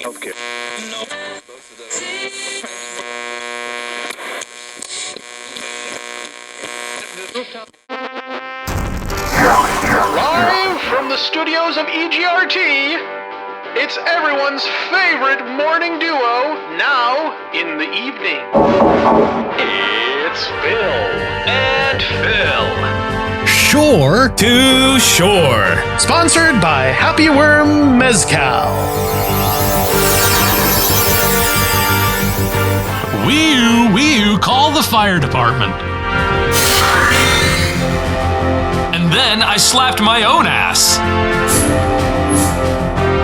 healthcare. Live from the studios of EGRT, it's everyone's favorite morning duo, now in the evening. It's Phill and Phill. Shore to Shore. Sponsored by Happy Worm Mezcal. Wee-oo, call the fire department. And then I slapped my own ass.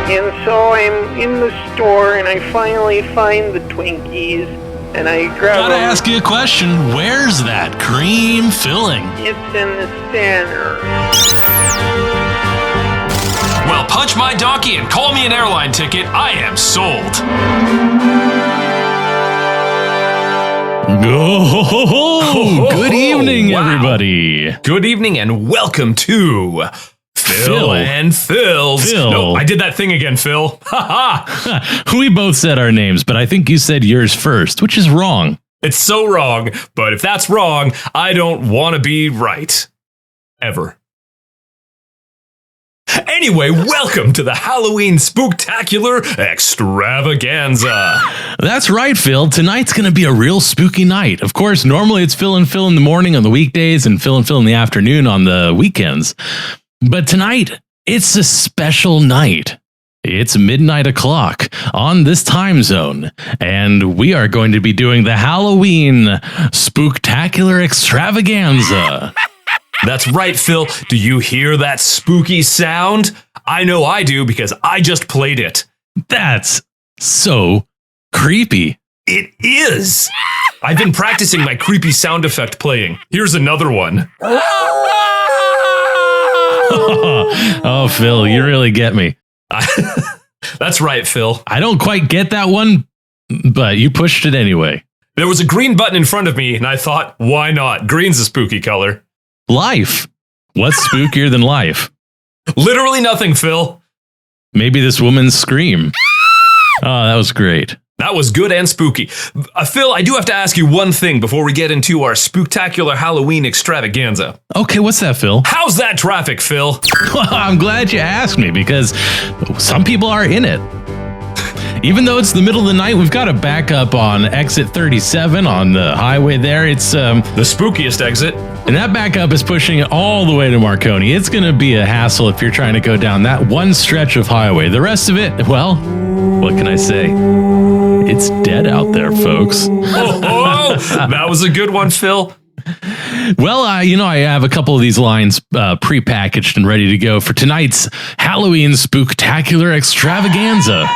And so I'm in the store and I finally find the Twinkies and I grab Gotta them. ask you a question. Where's that cream filling? It's in the center. Well, punch my donkey and call me an airline ticket. I am sold. Oh, good evening, everybody. Good evening and welcome to Phill and Phil's. No, I did that thing again, Phill. Ha ha. We both said our names, but I think you said yours first, which is wrong. It's so wrong, but if that's wrong, I don't want to be right. Ever. Anyway, welcome to the Halloween Spooktacular Extravaganza. That's right, Phill. Tonight's going to be a real spooky night. Of course, normally it's Phill and Phill in the morning on the weekdays and Phill and Phill in the afternoon on the weekends. But tonight, it's a special night. It's midnight o'clock on this time zone, and we are going to be doing the Halloween Spooktacular Extravaganza. That's right, Phill. Do you hear that spooky sound? I know I do because I just played it. That's so creepy. It is. I've been practicing my creepy sound effect playing. Here's another one. Oh, Phill, you really get me. That's right, Phill. I don't quite get that one, but you pushed it anyway. There was a green button in front of me, and I thought, why not? Green's a spooky color. Life. What's spookier than life? Literally nothing, Phill. Maybe this woman's scream. Oh, that was great. That was good and spooky. Phill, I do have to ask you one thing before we get into our spooktacular Halloween extravaganza. Okay, what's that, Phill? How's that traffic, Phill? I'm glad you asked me because some people are in it. Even though it's the middle of the night, we've got a backup on exit 37 on the highway there. It's the spookiest exit. And that backup is pushing it all the way to Marconi. It's going to be a hassle if you're trying to go down that one stretch of highway. The rest of it, well, what can I say? It's dead out there, folks. Oh, that was a good one, Phill. Well, I have a couple of these lines prepackaged and ready to go for tonight's Halloween Spooktacular Extravaganza.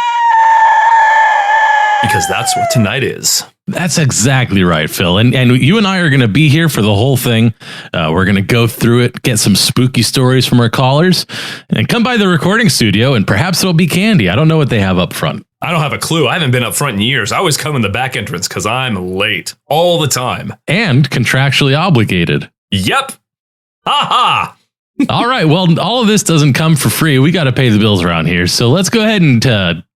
Because that's what tonight is. That's exactly right, Phill. And you and I are going to be here for the whole thing. We're going to go through it, get some spooky stories from our callers, and come by the recording studio, and perhaps it'll be candy. I don't know what they have up front. I don't have a clue. I haven't been up front in years. I always come in the back entrance because I'm late. All the time. And contractually obligated. Yep. Ha ha. All right. Well, all of this doesn't come for free. We got to pay the bills around here. So let's go ahead and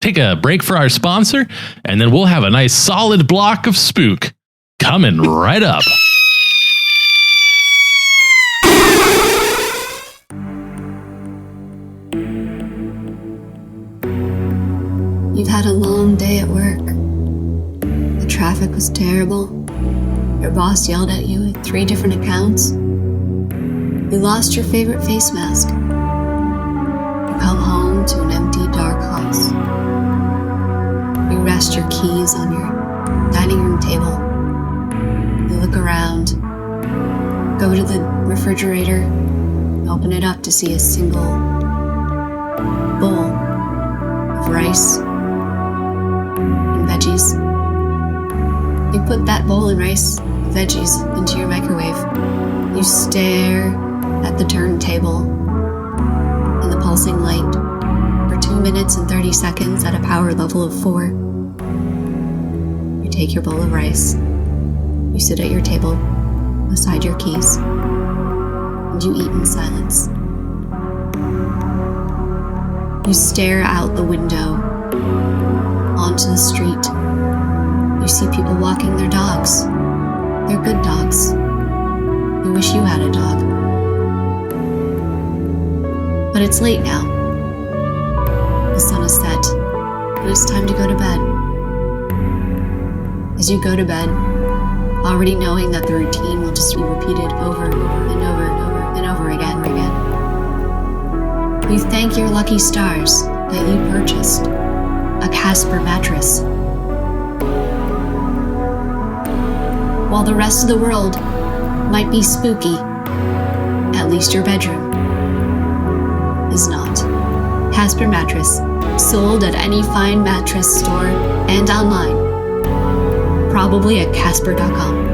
take a break for our sponsor, and then we'll have a nice solid block of spook coming right up. You've had a long day at work. The traffic was terrible. Your boss yelled at you at 3 different accounts. You lost your favorite face mask. You come home to an empty, dark house. You rest your keys on your dining room table. You look around, go to the refrigerator, open it up to see a single bowl of rice and veggies. You put that bowl of rice and veggies into your microwave. You stare at the turntable and the pulsing light for 2 minutes and 30 seconds at a power level of 4. You take your bowl of rice. You sit at your table beside your keys, and you eat in silence. You stare out the window into the street. You see people walking their dogs. They're good dogs. You wish you had a dog. But it's late now. The sun is set, and it's time to go to bed. As you go to bed, already knowing that the routine will just be repeated over and over and over again. You thank your lucky stars that you purchased a Casper mattress. While the rest of the world might be spooky, at least your bedroom is not. Casper mattress, sold at any fine mattress store and online. Probably at Casper.com.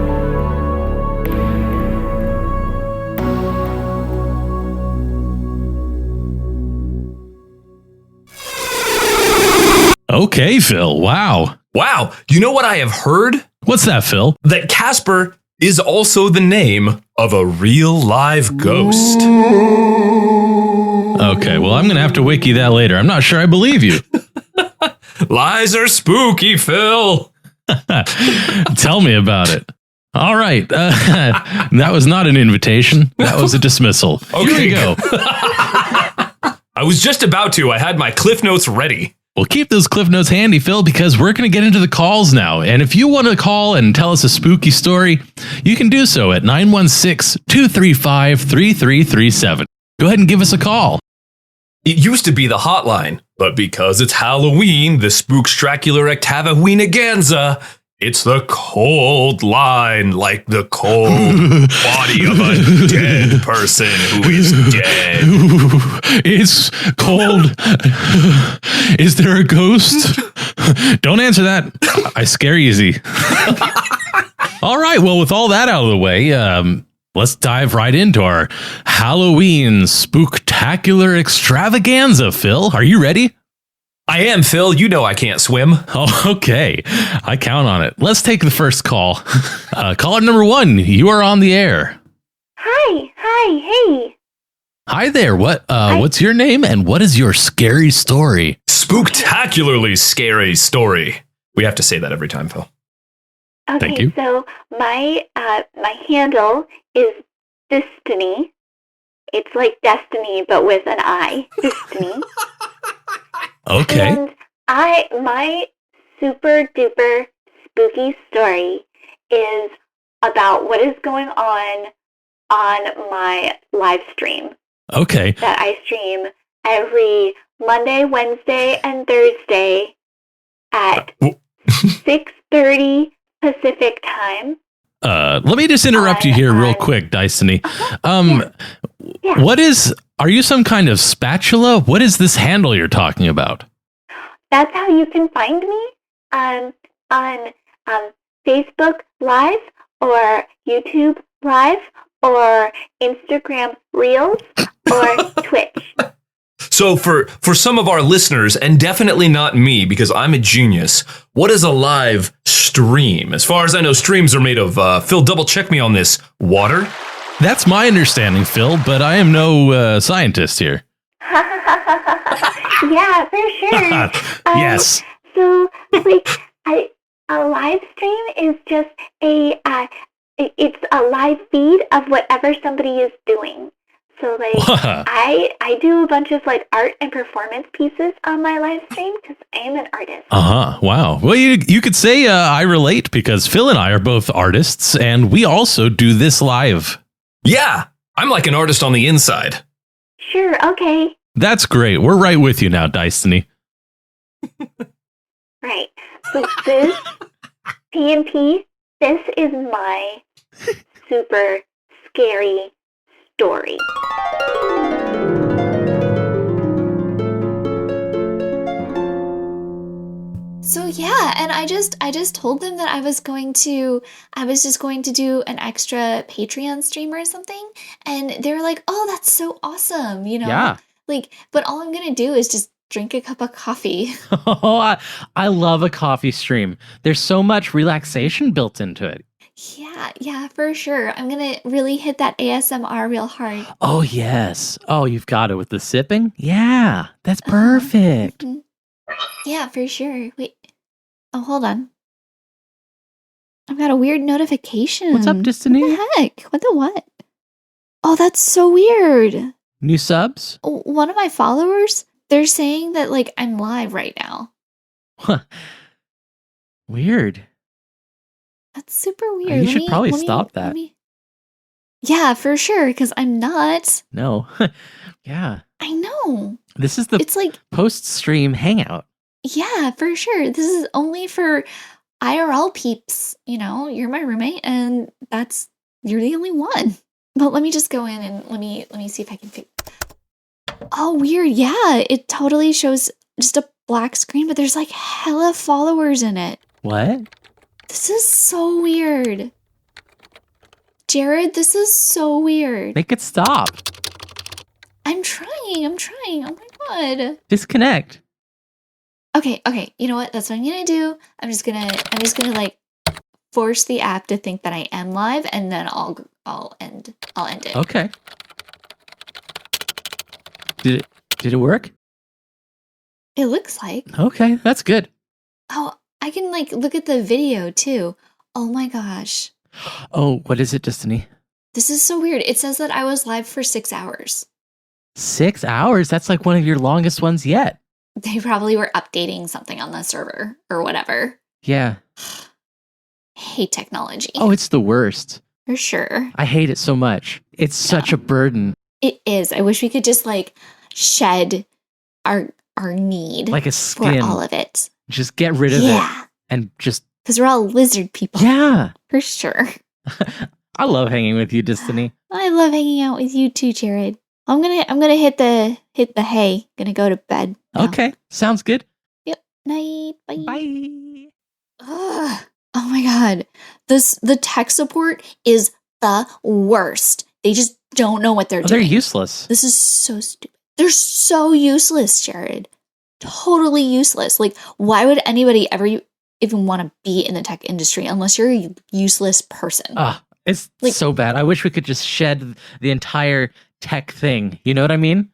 Okay, Phill. Wow. Wow. You know what I have heard? What's that, Phill? That Casper is also the name of a real live ghost. Okay, well, I'm going to have to wiki that later. I'm not sure I believe you. Lies are spooky, Phill. Tell me about it. All right. That was not an invitation. That was a dismissal. Okay. Here we go. I was just about to. I had my Cliff Notes ready. Well, keep those Cliff Notes handy, Phill, because we're going to get into the calls now. And if you want to call and tell us a spooky story, you can do so at 916-235-3337. Go ahead and give us a call. It used to be the hotline, but because it's Halloween, the Spooktacular Extravaganza, it's the cold line, like the cold body of a dead person who is dead. It's cold. Is there a ghost? Don't answer that. I scare easy. All right. Well, with all that out of the way, let's dive right into our Halloween Spooktacular Extravaganza. Phill, are you ready? I am, Phill. You know I can't swim. Oh, okay. I count on it. Let's take the first call. Caller number 1, you are on the air. Hi, hey. Hi there. What's your name and what is your scary story? Spooktacularly scary story. We have to say that every time, Phill. Okay, Thank you. so my handle is Destiny. It's like Destiny, but with an I. Destiny. Okay. And my super duper spooky story is about what is going on my live stream Okay. that I stream every Monday, Wednesday, and Thursday at 6:30 Pacific time. Let me just interrupt you here real quick, Destiny. Yeah. Are you some kind of spatula? What is this handle you're talking about? That's how you can find me on Facebook Live or YouTube Live or Instagram Reels or Twitch. So for some of our listeners, and definitely not me because I'm a genius, what is a live stream? As far as I know, streams are made of, Phill, double check me on this, water? That's my understanding, Phill, but I am no scientist here. Yeah, for sure. Yes. So, like, a live stream is just it's a live feed of whatever somebody is doing. So, like, I do a bunch of, like, art and performance pieces on my live stream because I am an artist. Uh-huh. Wow. Well, you could say I relate because Phill and I are both artists, and we also do this live. Yeah, I'm like an artist on the inside. Sure, okay. That's great. We're right with you now, Destiny. Right. So this, TNP, this is my super scary story. So yeah, and I just told them that I was just going to do an extra Patreon stream or something, and they were like, "Oh, that's so awesome," you know? Yeah. Like, but all I'm gonna do is just drink a cup of coffee. Oh, I love a coffee stream. There's so much relaxation built into it. Yeah, for sure. I'm gonna really hit that ASMR real hard. Oh, yes. Oh, you've got it with the sipping? Yeah, that's perfect. Yeah, for sure. Wait, Oh, hold on. I've got a weird notification. What's up, Destiny? What the heck? What the what? Oh, that's so weird. New subs? One of my followers, they're saying that like I'm live right now. Huh. Weird. That's super weird. You should probably stop that. Yeah, for sure, because I'm not. No. Yeah. I know. This is the It's like, post-stream hangout. yeah, for sure. This is only for IRL peeps. You know, you're my roommate, and you're the only one. But let me just go in and let me see if I can figure. Oh, weird. Yeah, it totally shows just a black screen, but there's like hella followers in it. What? This is so weird. Jared, this is so weird. Make it stop. I'm trying. Oh my god. Disconnect. Okay. You know what? That's what I'm gonna do. I'm just gonna like force the app to think that I am live, and then I'll end it. Okay. Did it work? It looks like. Okay, that's good. Oh, I can like look at the video too. Oh my gosh. Oh, what is it, Destiny? This is so weird. It says that I was live for 6 hours. 6 hours? That's like one of your longest ones yet. They probably were updating something on the server or whatever. Yeah. Hate technology. Oh, it's the worst. For sure. I hate it so much. It's such a burden. It is. I wish we could just like shed our need Like a skin. for all of it. Just get rid of it. And just... Because we're all lizard people. Yeah. For sure. I love hanging with you, Destiny. I love hanging out with you too, Jared. I'm gonna hit the hay. Gonna go to bed now. Okay. Sounds good. Yep. Night. Bye. Bye. Ugh. Oh my god. The tech support is the worst. They just don't know what they're doing. They're useless. This is so stupid. They're so useless, Jared. Totally useless. Like, why would anybody ever even want to be in the tech industry unless you're a useless person? It's like, so bad. I wish we could just shed the entire tech thing. You know what I mean?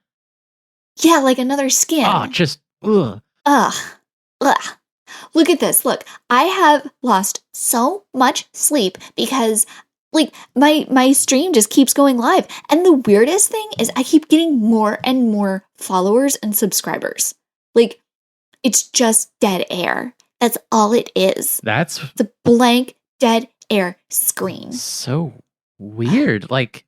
Yeah, like another skin. Just ugh. Ugh. Look at this. Look, I have lost so much sleep because like my stream just keeps going live. And the weirdest thing is I keep getting more and more followers and subscribers. Like, it's just dead air. That's all it is. That's the blank dead air screen. So weird. Like,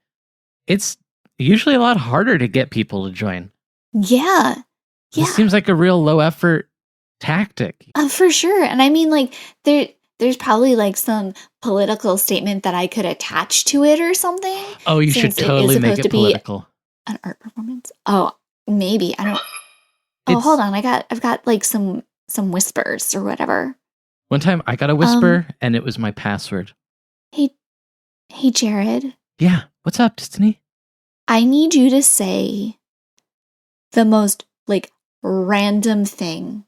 it's usually a lot harder to get people to join. Yeah. This seems like a real low effort tactic. For sure. And I mean, like, there's probably like some political statement that I could attach to it or something. Oh, you should totally make it political. An art performance? Oh, maybe. I don't. Oh, hold on. I've got like some whispers or whatever. One time I got a whisper and it was my password. Hey, Jared. Yeah. What's up, Destiny? I need you to say the most like random thing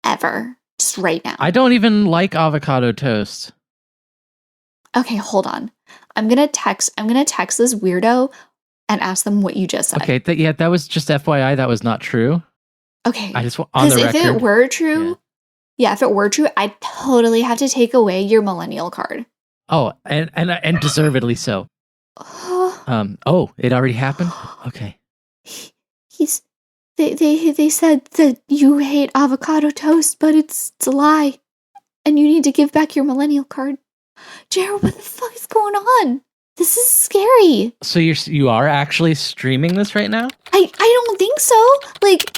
ever. Just right now. I don't even like avocado toast. Okay, hold on. I'm gonna text this weirdo and ask them what you just said. Okay, that was just FYI. That was not true. Okay. I just want on the record. Because if it were true, if it were true, I'd totally have to take away your millennial card. Oh, and deservedly so. It already happened? Okay. They said that you hate avocado toast, but it's a lie. And you need to give back your millennial card. Jared, what the fuck is going on? This is scary. So you are actually streaming this right now? I don't think so. Like,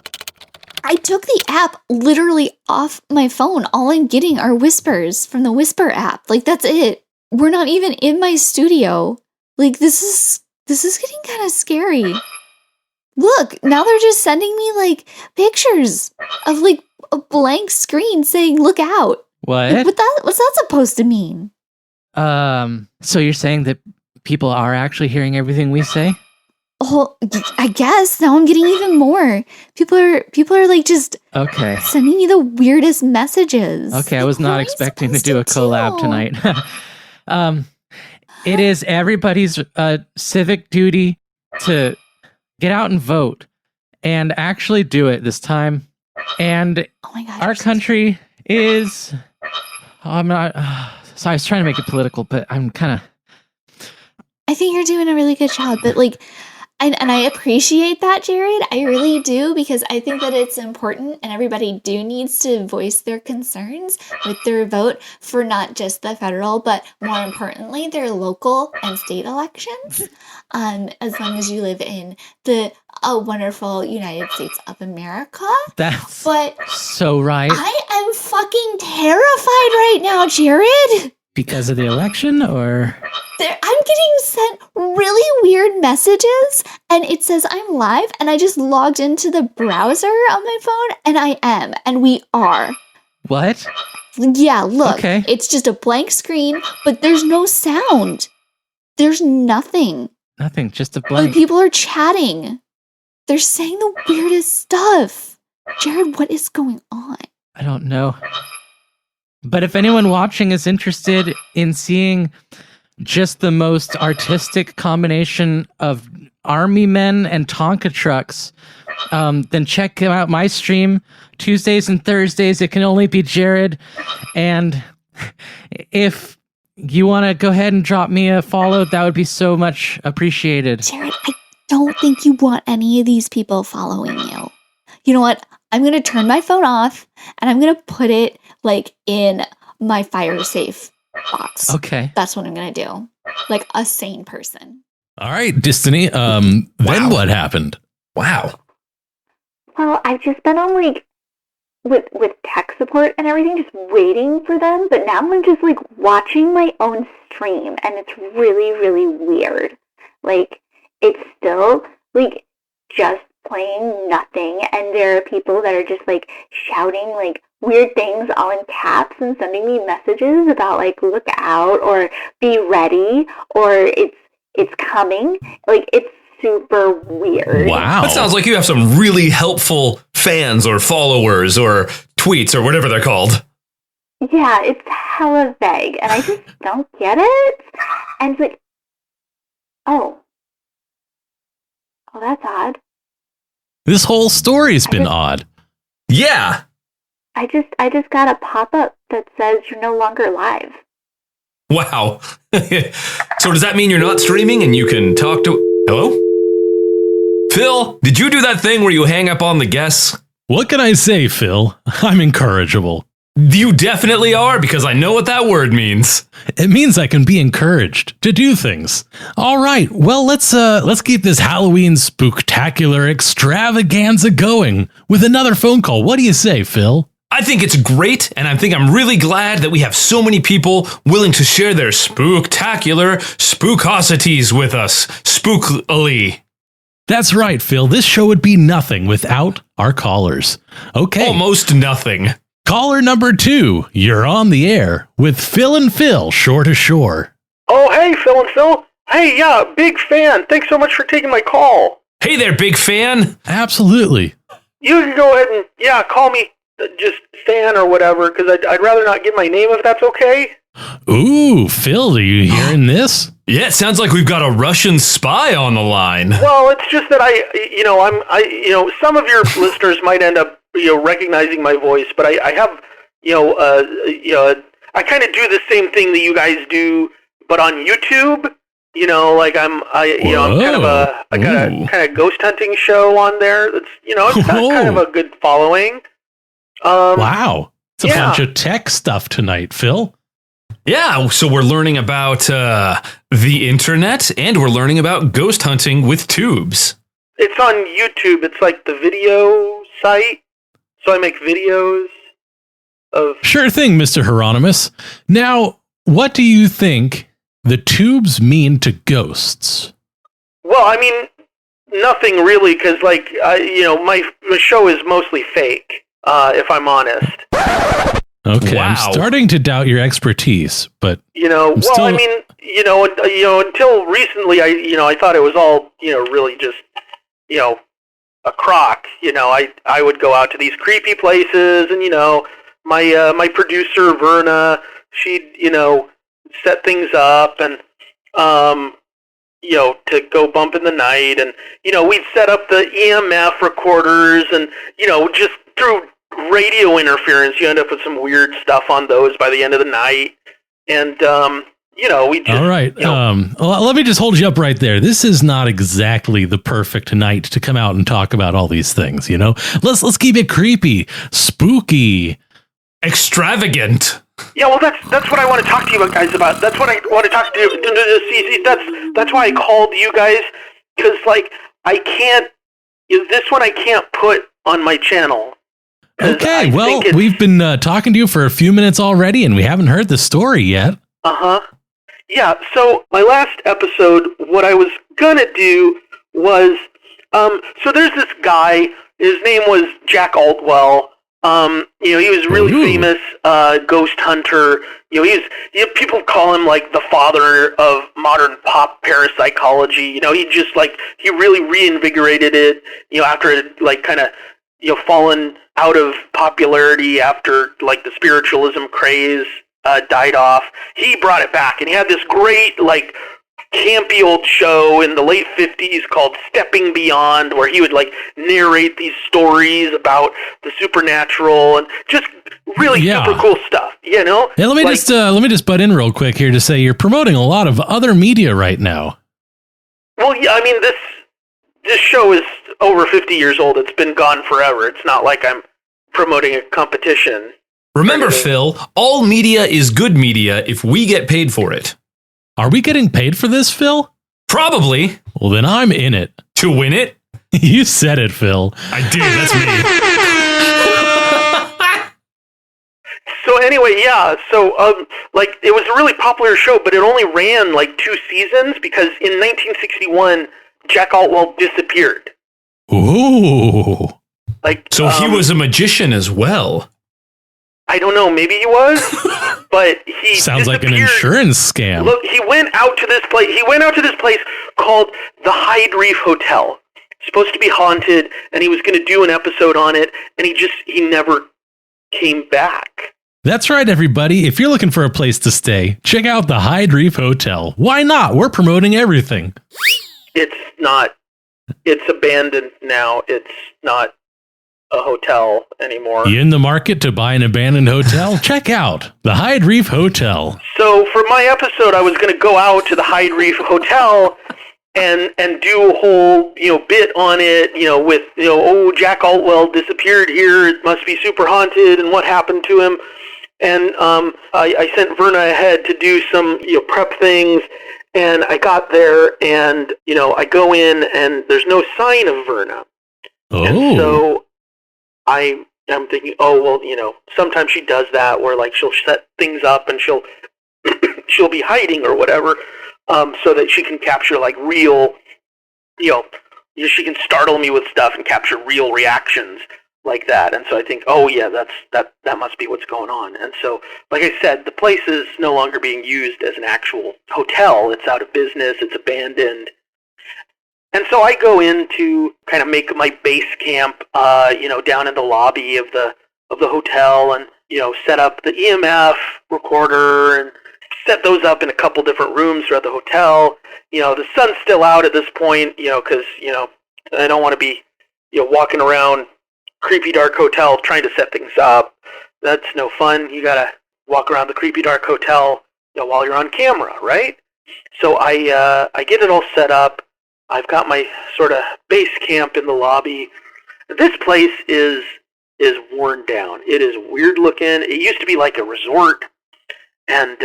I took the app literally off my phone. All I'm getting are whispers from the Whisper app. Like, that's it. We're not even in my studio. Like, this is getting kind of scary. Look, now they're just sending me like pictures of like a blank screen saying "look out." What? Like, what's that supposed to mean? So you're saying that people are actually hearing everything we say? Oh, I guess now I'm getting even more. People are like just sending me the weirdest messages. Okay, I was not expecting to do a collab tonight. It is everybody's civic duty to get out and vote and actually do it this time. And oh my gosh, our country is... I'm not... so I was trying to make it political, but I'm kind of... I think you're doing a really good job, but like, and I appreciate that, Jared. I really do, because I think that it's important, and everybody needs to voice their concerns with their vote for not just the federal, but more importantly, their local and state elections. As long as you live in the wonderful United States of America. That's but so right. I am fucking terrified right now, Jared. Because of the election, or? I'm getting sent really weird messages, and it says I'm live, and I just logged into the browser on my phone, and I am, and we are. What? Yeah, look, Okay. It's just a blank screen, but there's no sound. There's nothing. Nothing, just a But blank. people are chatting. They're saying the weirdest stuff. Jared, what is going on? I don't know. But if anyone watching is interested in seeing just the most artistic combination of army men and Tonka trucks, then check out my stream Tuesdays and Thursdays. It can only be Jared. And if you want to go ahead and drop me a follow, that would be so much appreciated. Jared, I don't think you want any of these people following you. You know what? I'm going to turn my phone off, and I'm going to put it like in my fire safe box. Okay. That's what I'm going to do. Like a sane person. All right, Destiny. Then what happened? Wow. Well, I've just been on like with tech support and everything, just waiting for them. But now I'm just like watching my own stream, and it's really, really weird. Like it's still like just playing nothing, and there are people that are just like shouting like weird things all in caps and sending me messages about like look out or be ready or it's coming. Like it's super weird. Wow. That sounds like you have some really helpful fans or followers or tweets or whatever they're called. Yeah, it's hella vague, and I just don't get it. And it's like, oh, that's odd. This whole story's been odd. Yeah. I just got a pop-up that says you're no longer live. Wow. So does that mean you're not streaming and you can talk to... Hello? Phill, did you do that thing where you hang up on the guests? What can I say, Phill? I'm incorrigible. You definitely are, because I know what that word means. It means I can be encouraged to do things. All right, well, let's keep this Halloween Spooktacular Extravaganza going with another phone call. What do you say, Phill? I think it's great, and I'm really glad that we have so many people willing to share their spooktacular spookosities with us, spookily. That's right, Phill. This show would be nothing without our callers. Okay. Almost nothing. Caller number 2, you're on the air with Phill and Phill, shore to shore. Oh, hey, Phill and Phill. Hey, yeah, big fan. Thanks so much for taking my call. Hey there, big fan. Absolutely. You can go ahead and, yeah, call me just fan or whatever, because I'd rather not give my name if that's okay. Ooh, Phill, are you hearing this? Yeah, it sounds like we've got a Russian spy on the line. Well, it's just that some of your listeners might end up, recognizing my voice, but I have, I kind of do the same thing that you guys do, but on YouTube. Like I'm kind of I got a kind of ghost hunting show on there. That's it's got kind of a good following. Wow, it's a bunch of tech stuff tonight, Phill. Yeah, so we're learning about the internet, and we're learning about ghost hunting with tubes. It's on YouTube. It's like the video site. So I make videos of... Sure thing, Mr. Hieronymus. Now, what do you think the tubes mean to ghosts? Well, I mean, nothing really, because, my show is mostly fake, if I'm honest. Okay, wow. I'm starting to doubt your expertise, but... until recently, I thought it was all, really just, a crock. I would go out to these creepy places, and my producer Verna, she'd set things up, and to go bump in the night, and we'd set up the EMF recorders, and just through radio interference. You end up with some weird stuff on those by the end of the night. And, we just... All right. Well, let me just hold you up right there. This is not exactly the perfect night to come out and talk about all these things, Let's keep it creepy, spooky, extravagant. Yeah, well, that's what I want to talk to you guys about. That's what I want to talk to you. That's why I called you guys, because, I can't... This one I can't put on my channel. Okay, well, we've been talking to you for a few minutes already, and we haven't heard the story yet. Uh-huh. Yeah, so my last episode, what I was gonna do was, so there's this guy, his name was Jack Altwell. He was really famous, ghost hunter. People call him the father of modern pop parapsychology. He really reinvigorated it, after it kind of, fallen out of popularity after the spiritualism craze died off. He brought it back, and he had this great campy old show in the late 50s called Stepping Beyond, where he would narrate these stories about the supernatural and just really super cool stuff, Yeah, let me just butt in real quick here to say you're promoting a lot of other media right now. Well, yeah, I mean this show is over 50 years old. It's been gone forever. It's not like I'm promoting a competition. Remember, Phill, all media is good media if we get paid for it. Are we getting paid for this, Phill? Probably. Well, then I'm in it. To win it? You said it, Phill. I did, that's me. So anyway, yeah, so it was a really popular show, but it only ran 2 seasons because in 1961, Jack Altwell disappeared. Ooh. So he was a magician as well. I don't know, maybe he was, but he sounds like an insurance scam. Look, he went out to this place called the Hyde Reef Hotel. It's supposed to be haunted, and he was going to do an episode on it, and he never came back. That's right, everybody. If you're looking for a place to stay, check out the Hyde Reef Hotel. Why not? We're promoting everything. It's not. It's abandoned now. It's not a hotel anymore. You in the market to buy an abandoned hotel? Check out the Hyde Reef Hotel. So for my episode, I was going to go out to the Hyde Reef Hotel and do a whole bit on it. With Jack Altwell disappeared here. It must be super haunted, and what happened to him. And I sent Verna ahead to do some prep things. And I got there, and I go in, and there's no sign of Verna. Oh. And so I'm thinking, sometimes she does that where she'll set things up and she'll be hiding or whatever, so that she can capture real, she can startle me with stuff and capture real reactions like that. And so I think, oh yeah, that must be what's going on. And so, like I said, the place is no longer being used as an actual hotel. It's out of business. It's abandoned. And so I go in to kind of make my base camp, down in the lobby of the hotel, and set up the EMF recorder and set those up in a couple different rooms throughout the hotel. The sun's still out at this point, because I don't want to be walking around creepy dark hotel trying to set things up. That's no fun. You gotta walk around the creepy dark hotel while you're on camera, right? So I get it all set up. I've got my sort of base camp in the lobby. This place is worn down. It is weird looking. It used to be like a resort, and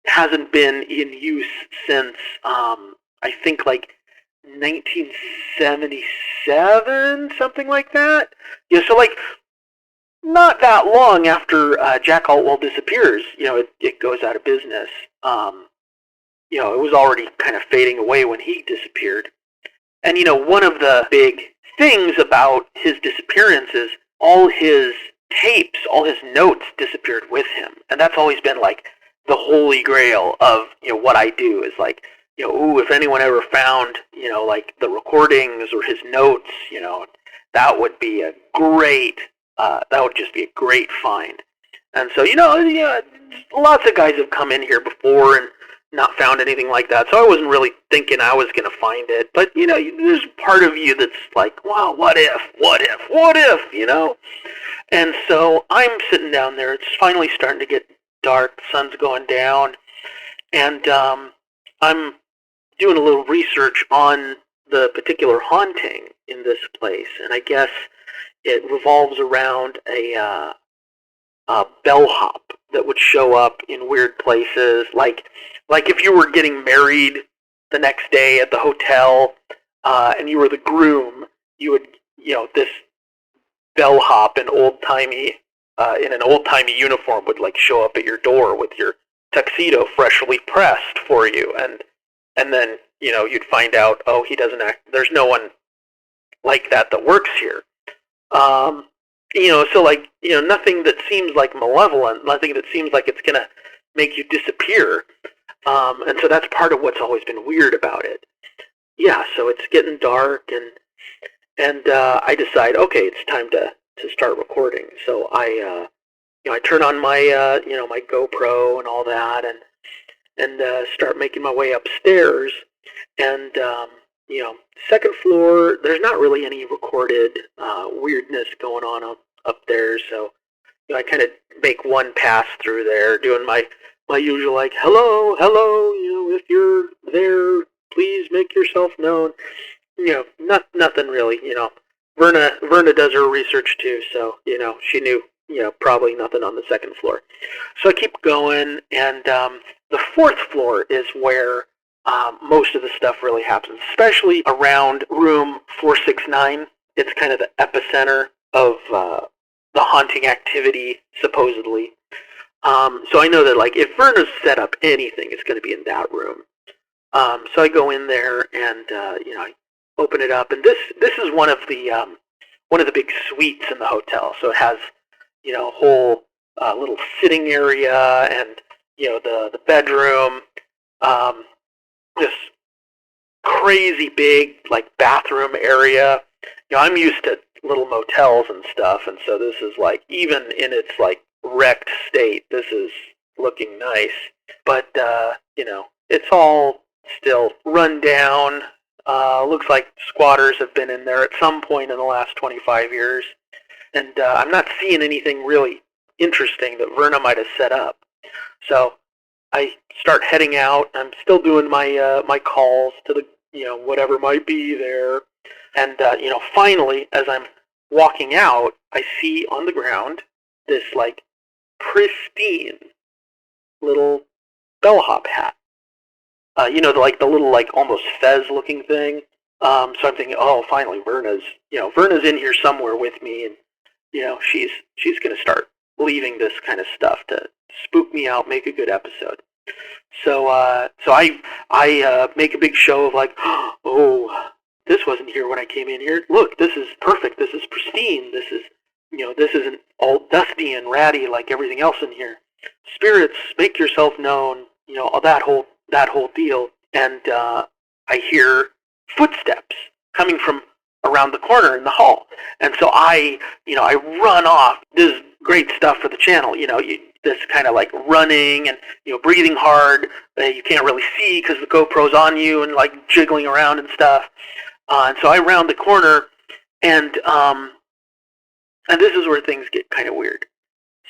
hasn't been in use since I think 1977, something like that. So not that long after Jack Altwell disappears, it goes out of business. It was already kind of fading away when he disappeared. And, one of the big things about his disappearance is all his tapes, all his notes disappeared with him. And that's always been the holy grail of, what I do is if anyone ever found, the recordings or his notes, that would be a great, that would just be a great find. And so, lots of guys have come in here before and, not found anything like that. So I wasn't really thinking I was going to find it. But, there's part of you that's like, wow, what if, And so I'm sitting down there. It's finally starting to get dark. The sun's going down. And I'm doing a little research on the particular haunting in this place. And I guess it revolves around a bellhop that would show up in weird places, like if you were getting married the next day at the hotel, and you were the groom, you would, this bellhop in an old timey uniform would like show up at your door with your tuxedo freshly pressed for you, and then you'd find out, oh, he doesn't act. There's no one like that works here. So like, nothing that seems like malevolent, nothing that seems like it's gonna make you disappear. And so that's part of what's always been weird about it. Yeah, so it's getting dark, and I decide, okay, it's time to start recording. So I turn on my my GoPro and all that, and start making my way upstairs. And second floor, there's not really any recorded weirdness going on up there. So I kind of make one pass through there, doing my usual like, hello, if you're there, please make yourself known. Nothing really. Verna does her research too, so she knew probably nothing on the second floor. So I keep going, and the fourth floor is where most of the stuff really happens, especially around room 469. It's kind of the epicenter of the haunting activity, supposedly. So I know that, like, if Verna's set up anything, it's going to be in that room. So I go in there, and I open it up, and this is one of the big suites in the hotel. So it has a whole little sitting area, and the bedroom. This crazy big like bathroom area. I'm used to little motels and stuff, and so this is like, even in its like wrecked state, this is looking nice. But it's all still run down. Looks like squatters have been in there at some point in the last 25 years, and I'm not seeing anything really interesting that Verna might have set up. So I start heading out. I'm still doing my my calls to the whatever might be there, and finally, as I'm walking out, I see on the ground this like pristine little bellhop hat. The little like almost fez looking thing. So I'm thinking, oh, finally, Verna's in here somewhere with me, and she's gonna start leaving this kind of stuff to spook me out, make a good episode. So I make a big show of like, oh, this wasn't here when I came in here. Look, this is perfect. This is pristine. This is this isn't all dusty and ratty like everything else in here. Spirits, make yourself known. All that whole deal. And I hear footsteps coming from around the corner in the hall. And so I run off. This is great stuff for the channel. This kind of like running and breathing hard. You can't really see because the GoPro's on you and like jiggling around and stuff. And so I round the corner, and this is where things get kind of weird.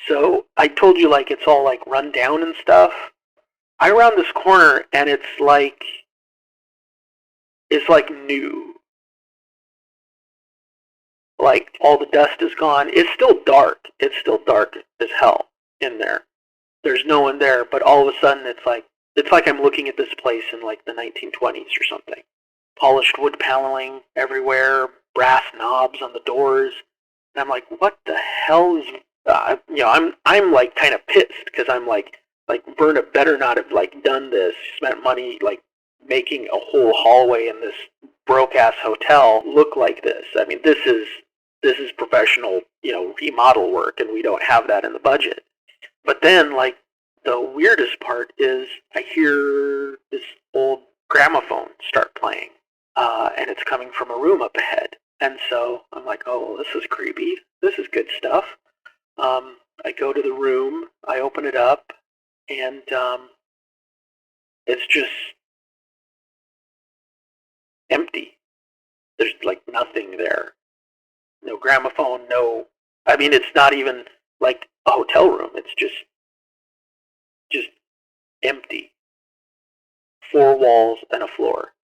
So I told you like it's all like run down and stuff. I round this corner, and it's like new. Like all the dust is gone. It's still dark. It's still dark as hell in there. There's no one there, but all of a sudden it's like I'm looking at this place in like the 1920s or something. Polished wood paneling everywhere, brass knobs on the doors, and I'm like, what the hell is? I'm like kind of pissed because I'm like Verna better not have like done this. Spent money like making a whole hallway in this broke ass hotel look like this. I mean, this is professional, remodel work, and we don't have that in the budget. But then, like, the weirdest part is I hear this old gramophone start playing, and it's coming from a room up ahead. And so I'm like, oh, this is creepy. This is good stuff. I go to the room, I open it up, and it's just empty. There's like nothing there. No gramophone, no. I mean, it's not even like a hotel room. It's just empty. 4 walls and a floor.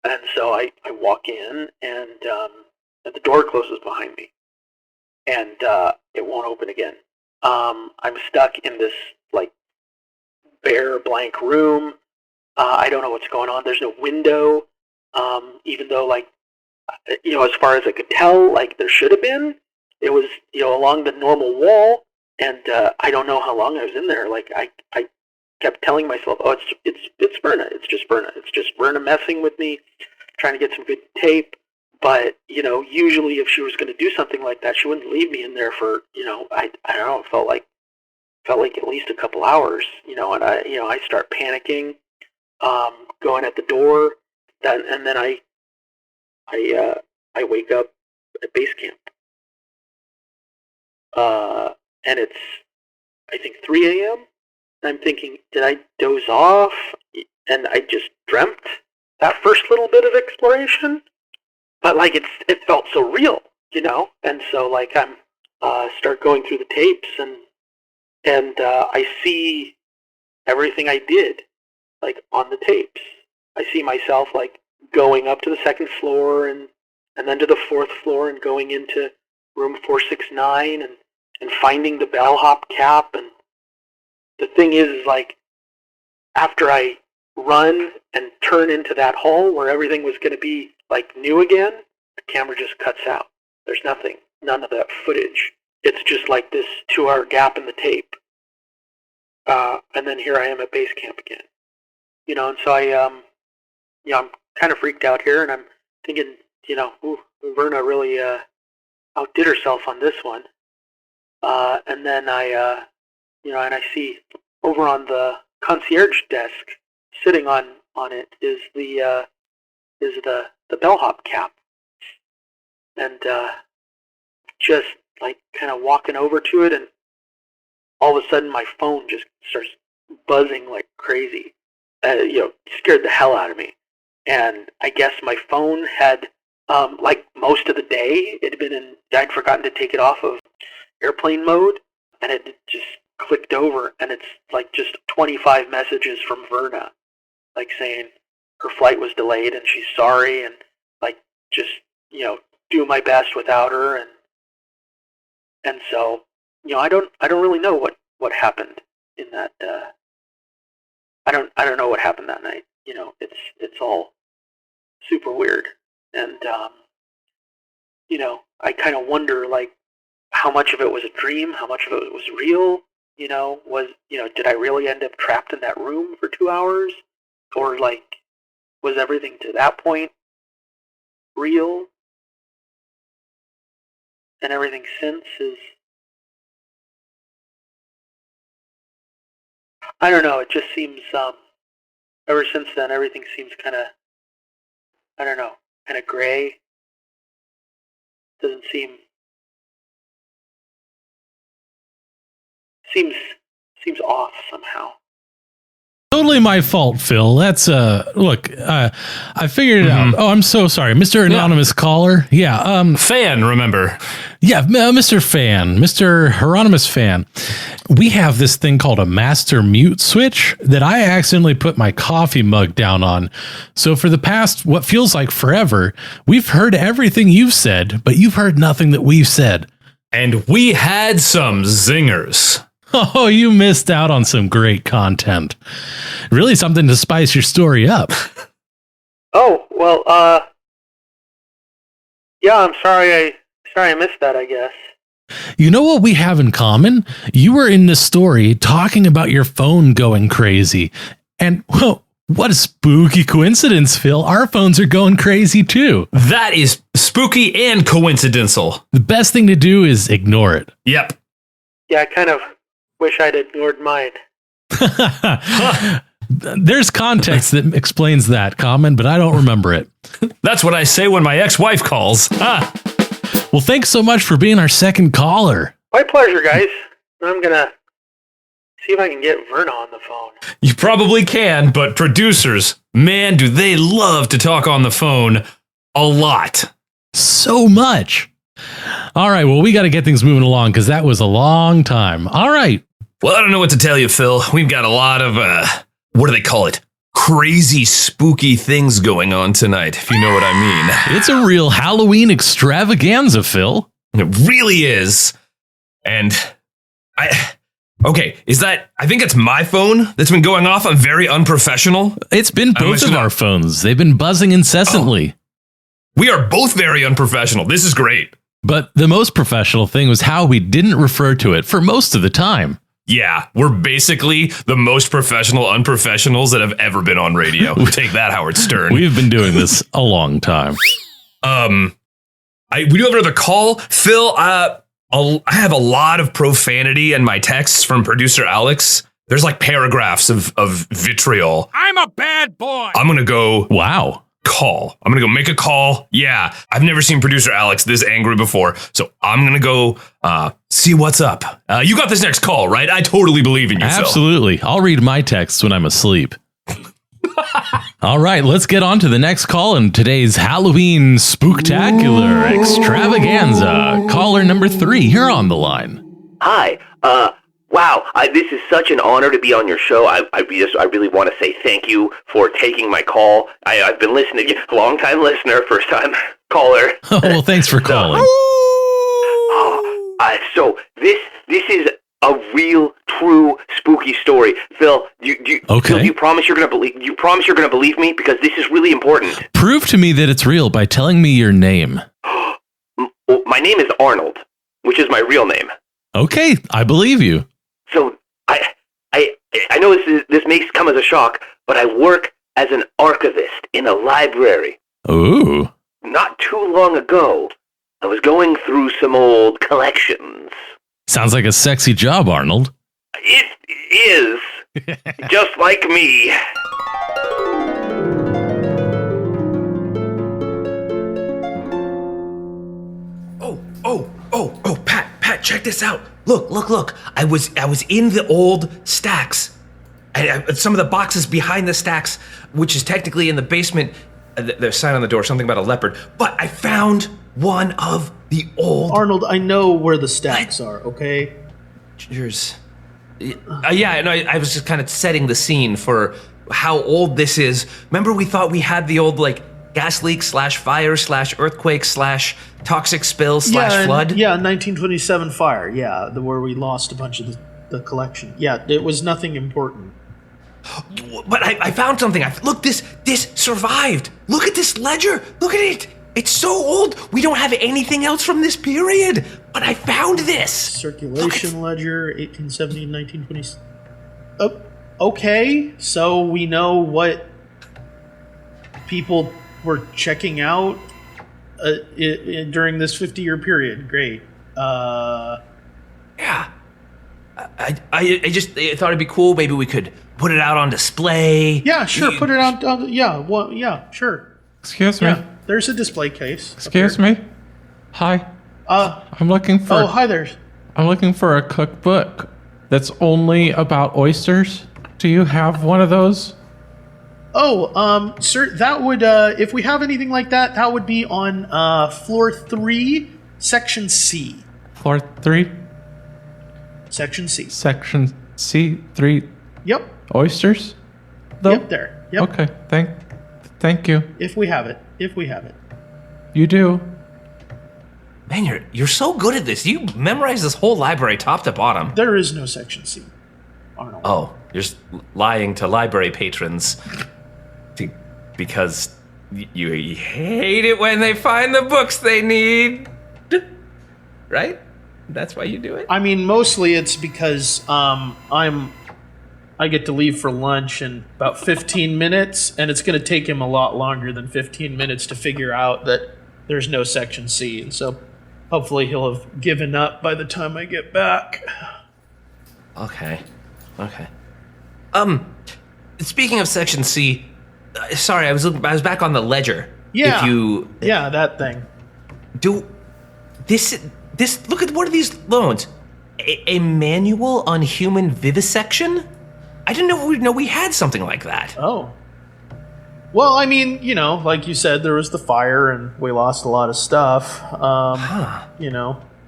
And so I walk in, and the door closes behind me, and it won't open again. I'm stuck in this like bare blank room. I don't know what's going on. There's no window, even though like as far as I could tell, like there should have been. It was along the normal wall, and I don't know how long I was in there. Like I kept telling myself, oh, it's Verna. It's just Verna. It's just Verna messing with me, trying to get some good tape. But usually if she was going to do something like that, she wouldn't leave me in there for I don't know. It felt like at least a couple hours. And I start panicking, going at the door, and then I wake up at base camp, and it's I think 3 a.m. I'm thinking, did I doze off? And I just dreamt that first little bit of exploration, but like it felt so real, And so like I'm start going through the tapes, and I see everything I did, like on the tapes. I see myself like going up to the 2nd floor and then to the 4th floor and going into room 469 and finding the bellhop cap. And the thing is like, after I run and turn into that hall where everything was going to be like new again, the camera just cuts out. There's nothing, none of that footage. It's just like this 2-hour gap in the tape. And then here I am at base camp again. And so I'm kind of freaked out here, and I'm thinking, Verna really outdid herself on this one. And then I see over on the concierge desk, sitting on it, is the bellhop cap, and just like kind of walking over to it, and all of a sudden my phone just starts buzzing like crazy. Scared the hell out of me. And I guess my phone had, like most of the day, I'd forgotten to take it off of airplane mode, and it just clicked over, and it's like just 25 messages from Verna, like saying her flight was delayed and she's sorry, and like just do my best without her, and so I don't really know what happened in that. I don't know what happened that night. It's all super weird, and I kind of wonder like how much of it was a dream, how much of it was real. Did I really end up trapped in that room for 2 hours, or like was everything to that point real, and everything since is, I don't know. It just seems ever since then everything seems kind of, I don't know, kind of gray. Doesn't seems off somehow. Totally my fault, Phil. That's look, I figured it out. Oh, I'm so sorry, Mr. Anonymous Caller. Yeah, Fan, remember? Yeah, Mr. Fan, Mr. Hieronymus Fan. We have this thing called a master mute switch that I accidentally put my coffee mug down on. So for the past what feels like forever, we've heard everything you've said, but you've heard nothing that we've said. And we had some zingers. Oh, you missed out on some great content. Really something to spice your story up. Oh, well, yeah, I'm sorry I missed that, I guess. You know what we have in common? You were in this story talking about your phone going crazy. And, well, what a spooky coincidence, Phil. Our phones are going crazy too. That is spooky and coincidental. The best thing to do is ignore it. Yep. Yeah, I kind of wish I'd ignored mine. There's context that explains that comment, but I don't remember it. That's what I say when my ex-wife calls. Well, thanks so much for being our second caller. My pleasure, guys. I'm gonna See if I can get Verna on the phone. You probably can, but producers, man, do they love to talk on the phone a lot. So much. All right, well, we got to get things moving along because that was a long time. All right. Well, I don't know what to tell you, Phill. We've got a lot of, what do they call it? Crazy, spooky things going on tonight, if you know what I mean. It's a real Halloween extravaganza, Phill. It really is. And okay, I think it's my phone that's been going off. I'm very unprofessional. It's been both of our phones. They've been buzzing incessantly. We are both very unprofessional. This is great. But the most professional thing was how we didn't refer to it for most of the time. Yeah, we're basically the most professional unprofessionals that have ever been on radio. Take that, Howard Stern. We've been doing this a long time. We do have another call. Phill, I have a lot of profanity in my texts from producer Alex. There's like paragraphs of vitriol. I'm a bad boy. I'm going to go... Wow. Call. I'm going to go make a call. Yeah, I've never seen producer Alex this angry before. So I'm going to go see what's up. You got this next call, right? I totally believe in you, Phill. Absolutely. I'll read my texts when I'm asleep. All right, let's get on to the next call in today's Halloween Spooktacular Extravaganza. Caller number 3, you're on the line. Hi. Wow. This is such an honor to be on your show. I really want to say thank you for taking my call. I've been listening to you, long time listener, first time caller. Oh, well, thanks for calling. So this is a real, true, spooky story. Phill, Phill, you promise you're gonna believe? You promise you're gonna believe me because this is really important. Prove to me that it's real by telling me your name. My name is Arnold, which is my real name. Okay, I believe you. So I know this may come as a shock, but I work as an archivist in a library. Ooh. Not too long ago, I was going through some old collections. Sounds like a sexy job, Arnold. It is. Just like me. Oh, Pat, check this out. Look. I was in the old stacks. Some of the boxes behind the stacks, which is technically in the basement. There's a sign on the door, something about a leopard. But I found one of the old... Arnold, I know where the stacks are, okay? Yours. Yeah, no, I was just kind of setting the scene for how old this is. Remember we thought we had the old, like, gas leak / fire / earthquake / toxic spill / flood? Yeah, 1927 fire, where we lost a bunch of the collection. Yeah, it was nothing important. But I found something. Look, this survived. Look at this ledger. Look at it. It's so old. We don't have anything else from this period. But I found this. Circulation ledger, 1870, 1920. Oh, okay, so we know what people were checking out during this 50-year period. Great. Yeah. I just thought it'd be cool. Maybe we could put it out on display. Yeah, sure. Put it on. Yeah, sure. Excuse me. Yeah, there's a display case. Excuse me. Hi. I'm looking for. Oh, hi there. I'm looking for a cookbook that's only about oysters. Do you have one of those? Oh, sir, that would, if we have anything like that, that would be on floor 3, section C. Floor 3? Section C. Section C, 3. Yep. Oysters? Though? Yep, there. Yep. Okay, thank you. If we have it. You do. Man, you're so good at this. You memorize this whole library top to bottom. There is no section C, Arnold. Oh, you're just lying to library patrons because you hate it when they find the books they need. Right? That's why you do it? I mean, mostly it's because I get to leave for lunch in about 15 minutes, and it's going to take him a lot longer than 15 minutes to figure out that there's no section C, and so hopefully he'll have given up by the time I get back. Okay. Speaking of section C, sorry, I was back on the ledger. Yeah. That thing. Do this. Look at what are these loans? A manual on human vivisection? I didn't know we had something like that. Oh. Well, I mean, like you said, there was the fire and we lost a lot of stuff.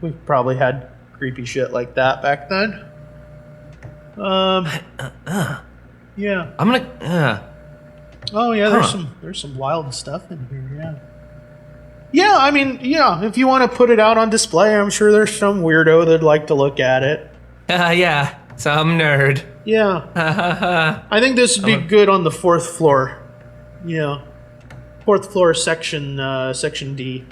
We probably had creepy shit like that back then. Yeah. I'm gonna. Oh yeah, there's some wild stuff in here. Yeah. Yeah, I mean, if you want to put it out on display, I'm sure there's some weirdo that'd like to look at it. Yeah, some nerd. Yeah. I think this would be good on the 4th floor. Yeah. 4th floor, section D.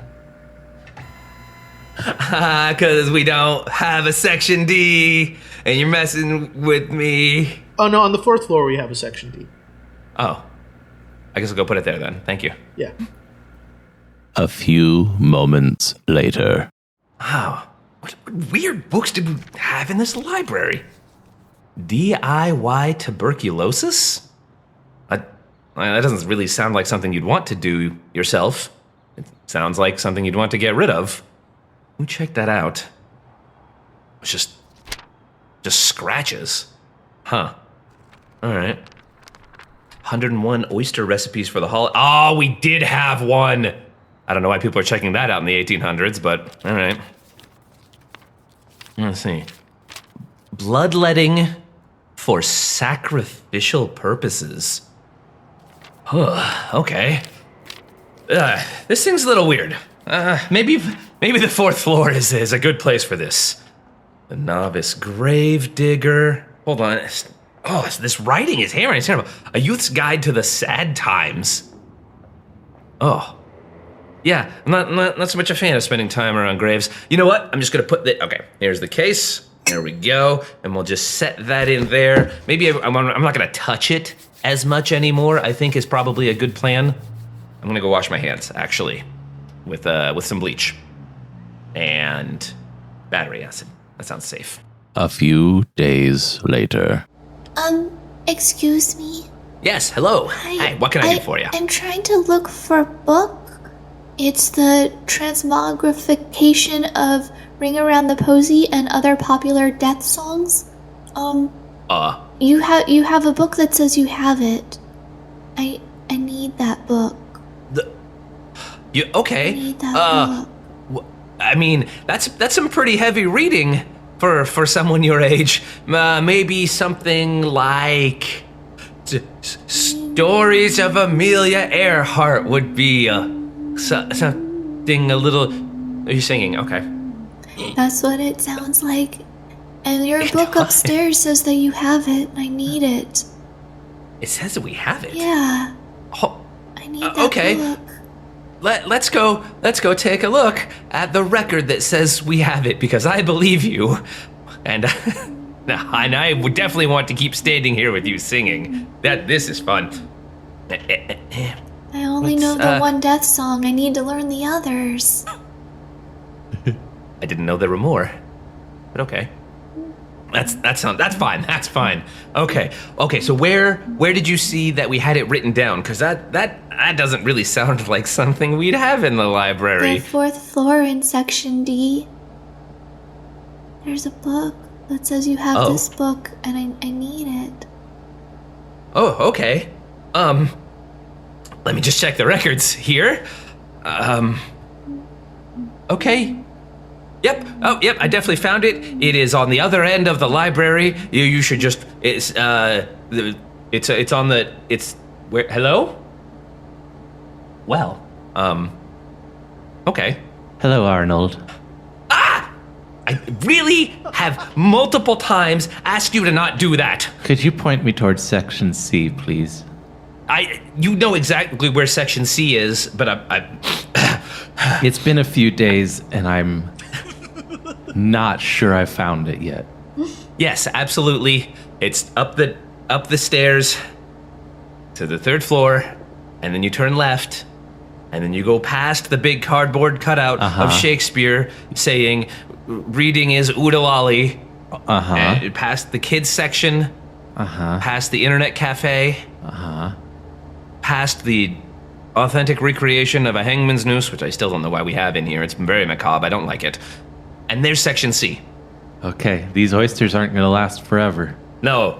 Because we don't have a section D, and you're messing with me. Oh, no, on the 4th floor we have a section D. Oh. I guess I'll go put it there then. Thank you. Yeah. A few moments later. Wow. What weird books did we have in this library? DIY tuberculosis? That doesn't really sound like something you'd want to do yourself. It sounds like something you'd want to get rid of. Who checked that out? It's just scratches. Huh. All right. 101 oyster recipes for the holiday. Oh, we did have one. I don't know why people are checking that out in the 1800s, but all right. Let's see. Bloodletting for sacrificial purposes. Okay. This thing's a little weird. Maybe the 4th floor is a good place for this. The novice grave digger. Hold on. Oh, this writing is hammering. It's terrible. A youth's guide to the sad times. Oh. Yeah, I'm not so much a fan of spending time around graves. You know what? I'm just gonna put the. Okay, here's the case. There we go, and we'll just set that in there. Maybe I'm not gonna touch it as much anymore. I think is probably a good plan. I'm gonna go wash my hands actually, with some bleach and battery acid. That sounds safe. A few days later. Excuse me? Yes, hello. Hi, what can I do for you? I'm trying to look for a book. It's the transmogrification of Ring Around the Posy and other popular death songs. You have a book that says you have it. I need that book. Okay? I need that book. I mean, that's some pretty heavy reading for someone your age. Maybe something like Stories of Amelia Earhart would be something a little. Are you singing? Okay. That's what it sounds like. And your book upstairs says that you have it. I need it. It says that we have it. Yeah. Oh, I need that okay. book. Let's go take a look at the record that says we have it, because I believe you, and I would definitely want to keep standing here with you singing. This is fun. I only know the one death song. I need to learn the others. I didn't know there were more, but okay. That's fine. That's fine. Okay. So where did you see that we had it written down? Because that doesn't really sound like something we'd have in the library. The 4th floor in section D. There's a book that says you have this book, and I need it. Oh, okay. Let me just check the records here. Okay. Yep. Oh, yep. I definitely found it. It is on the other end of the library. You should just. It's on the. It's where. Hello. Well. Okay. Hello, Arnold. I really have multiple times asked you to not do that. Could you point me towards section C, please? You know exactly where section C is, but It's been a few days, and I'm not sure I found it yet. Yes, absolutely. It's up the stairs to the 3rd floor, and then you turn left, and then you go past the big cardboard cutout of Shakespeare saying, "Reading is oodalali." And past the kids section. Past the internet cafe. Past the authentic recreation of a hangman's noose, which I still don't know why we have in here. It's very macabre. I don't like it. And there's section C. Okay, these oysters aren't going to last forever. No,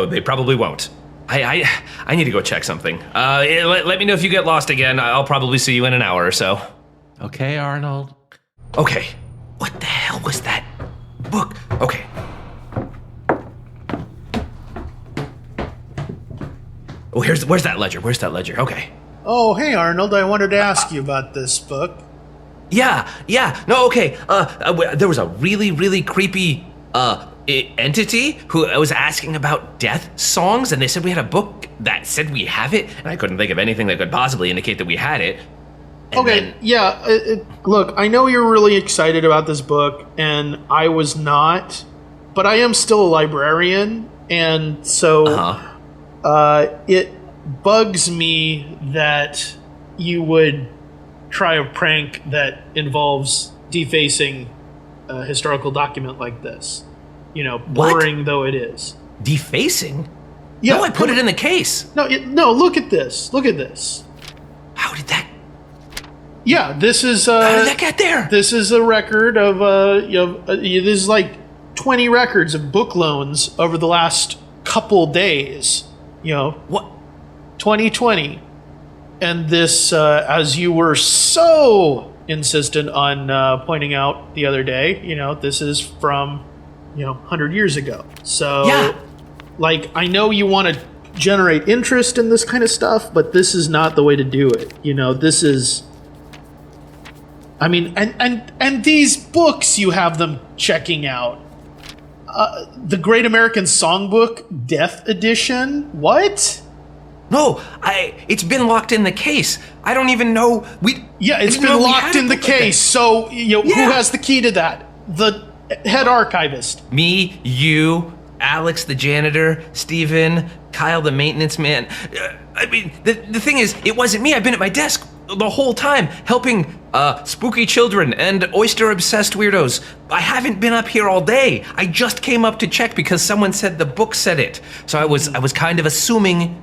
they probably won't. I need to go check something. Let me know if you get lost again. I'll probably see you in an hour or so. Okay, Arnold. Okay. What the hell was that book? Okay. Oh, where's that ledger? Where's that ledger? Okay. Oh, hey, Arnold, I wanted to ask you about this book. Yeah. No, okay. There was a really, really creepy entity who was asking about death songs, and they said we had a book that said we have it, and I couldn't think of anything that could possibly indicate that we had it. And look, I know you're really excited about this book, and I was not, but I am still a librarian, and so it bugs me that you would try a prank that involves defacing a historical document like this. You know, boring though it is. Defacing? Yeah, no, I put it in the case. No, look at this. Look at this. How did that? Yeah, this is. How did that get there? This is a record of this is like 20 records of book loans over the last couple days. You know what? 2020, and this, as you were so insistent on pointing out the other day, you know, this is from 100 years ago. So, yeah. Like, I know you want to generate interest in this kind of stuff, but this is not the way to do it. You know, this is. I mean, and these books you have them checking out. The Great American Songbook Death Edition? What? No, it's been locked in the case. I don't even know it's been locked in the case. So, who has the key to that? The head archivist. Me, you, Alex the janitor, Steven, Kyle the maintenance man. I mean, the thing is, it wasn't me. I've been at my desk the whole time helping spooky children and oyster-obsessed weirdos. I haven't been up here all day. I just came up to check because someone said the book said it. So I was kind of assuming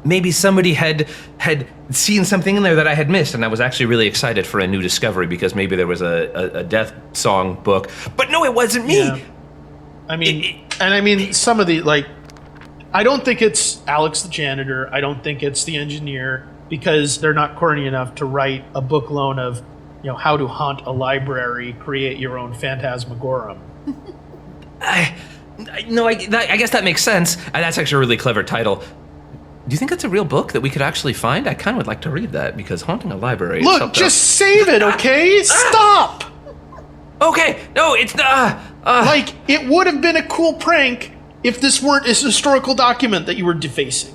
maybe somebody had seen something in there that I had missed, and I was actually really excited for a new discovery because maybe there was a death song book. But no, it wasn't me. Yeah. I mean, some of the, like, I don't think it's Alex the janitor. I don't think it's the engineer, because they're not corny enough to write a book loan of, how to haunt a library, create your own phantasmagorum. I guess that makes sense. And that's actually a really clever title. Do you think that's a real book that we could actually find? I kind of would like to read that, because haunting a library is Look, something. just save it, okay? Stop! Okay, no, it's like, it would have been a cool prank if this weren't a historical document that you were defacing.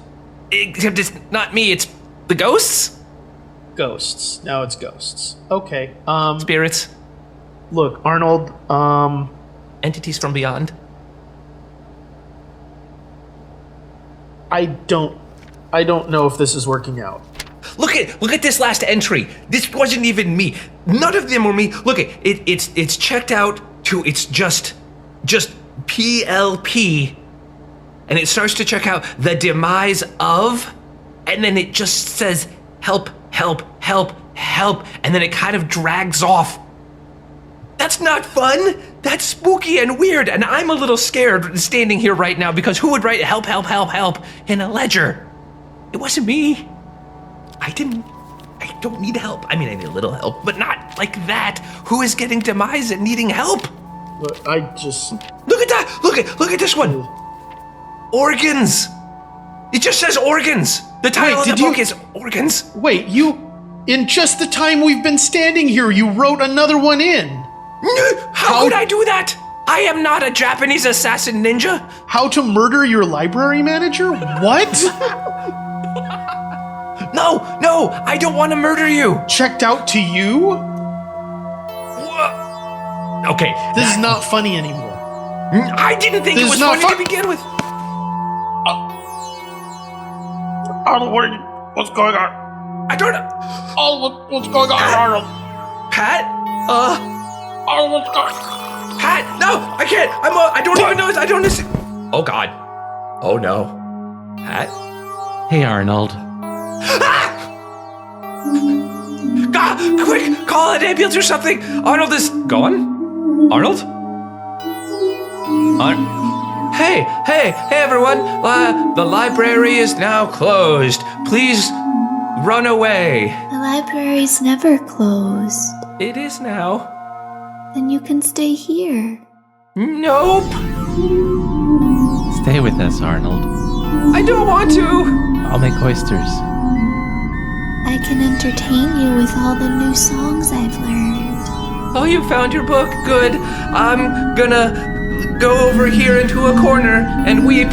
Except it's not me, it's the ghosts? Ghosts. Now it's ghosts. Okay. Spirits. Look, Arnold, entities from beyond. I don't know if this is working out. Look at this last entry. This wasn't even me. None of them were me. Look it's checked out to it's just PLP, and it starts to check out the demise of, and then it just says help, and then it kind of drags off. That's not fun. That's spooky and weird, and I'm a little scared standing here right now, because who would write help in a ledger? It wasn't me. I don't need help. I mean, I need a little help, but not like that. Who is getting demise and needing help? Look, Look at that. Look at this one. Organs. It just says organs. The title of the book is Organs. Wait, in just the time we've been standing here, you wrote another one in. How could I do that? I am not a Japanese assassin ninja. How to murder your library manager? What? No, I don't want to murder you. Checked out to you? Okay. This is not funny anymore. I didn't think it was funny to begin with. Arnold, what's going on? I don't know. Arnold, what's going on, Arnold? Pat? Arnold, what's going on? Pat, no, I can't. I don't even know. I don't listen. Oh, God. Oh, no. Pat? Hey, Arnold. God, quick, call an ambulance or something. Arnold is gone? Arnold? Hey, everyone! The library is now closed. Please run away. The library's never closed. It is now. Then you can stay here. Nope. Stay with us, Arnold. I don't want to. I'll make oysters. I can entertain you with all the new songs I've learned. Oh, you found your book? Good. I'm gonna go over here into a corner and weep.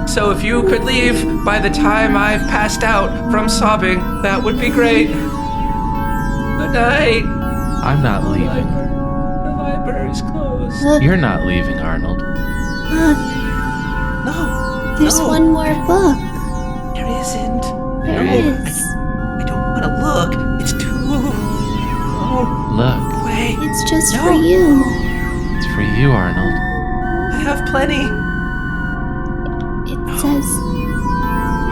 So if you could leave by the time I've passed out from sobbing, that would be great. Good night. I'm not leaving. The library's closed. Look, You're not leaving, Arnold. look, No, there's no. one more book. There isn't. There is. I don't want to look. It's too... Oh, Look, wait. It's just No. for you. it's for you, Arnold. I have plenty. It says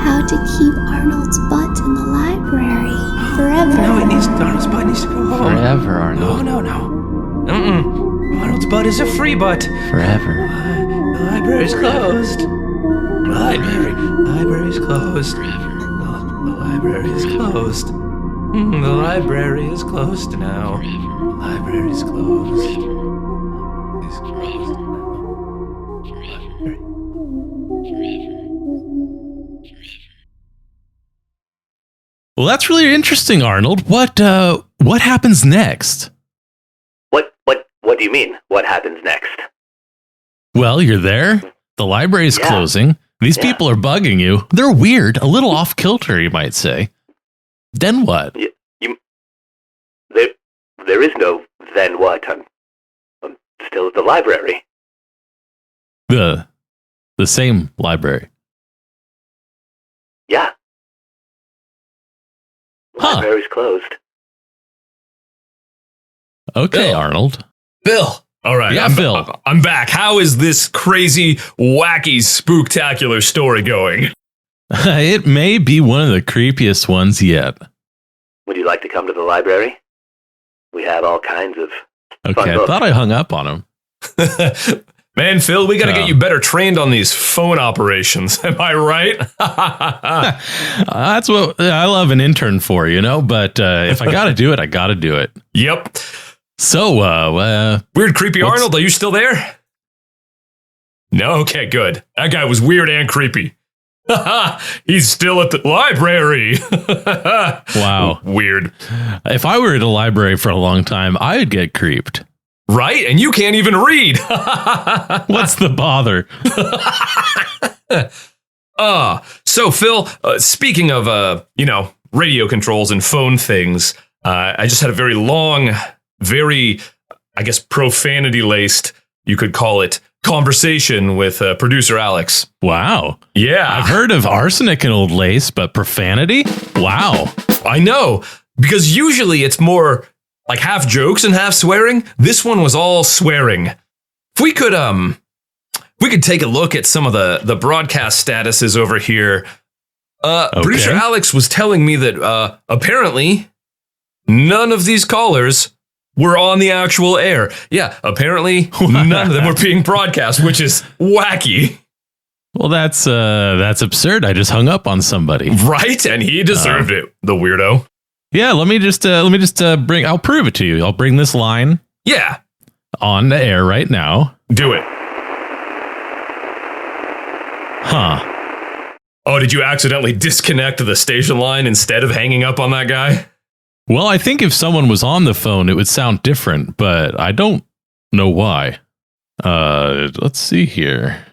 how to keep Arnold's butt in the library forever. No, Arnold's butt needs to go home. Forever, Arnold. No. Arnold's butt is a free butt. Forever. The library's closed. Library's closed. The library is closed. The library is closed now. The library's closed. It's closed. Well, that's really interesting, Arnold. What happens next? What do you mean? What happens next? Well, you're there. The library's Yeah. closing. These Yeah. people are bugging you. They're weird, a little off kilter, you might say. Then what? There is no then what. I'm still at the library. The same library. Yeah. The Huh. library's closed. Okay, Bill. Arnold. Bill. All right. Yeah, I'm, Phil. I'm back. How is this crazy, wacky, spooktacular story going? It may be one of the creepiest ones yet. Would you like to come to the library? We have all kinds of Okay, I books. thought I hung up on him. Man, Phil, we got to Yeah. get you better trained on these phone operations. Am I right? That's what I love an intern for, but if I got to do it, I got to do it. Yep. So, Weird, creepy What's- Arnold, are you still there? No? Okay, good. That guy was weird and creepy. He's still at the library. wow. Weird. If I were at a library for a long time, I'd get creeped. Right? And you can't even read. What's the bother? So Phil, speaking of, radio controls and phone things, I just had a very long, very, I guess, profanity-laced, you could call it, conversation with producer Alex. Wow. Yeah. I've heard of arsenic and old lace, but profanity? Wow. I know, because usually it's more like half jokes and half swearing. This one was all swearing. If we could take a look at some of the broadcast statuses over here. Producer Alex was telling me that apparently none of these callers were on the actual air. Yeah, apparently none of them were being broadcast, which is wacky. Well, that's absurd. I just hung up on somebody. Right? And he deserved it, the weirdo. Yeah, let me just bring. I'll prove it to you. I'll bring this line Yeah, on the air right now. do it. Huh. Oh, did you accidentally disconnect the station line instead of hanging up on that guy? Well, I think if someone was on the phone, it would sound different, but I don't know why. Let's see here.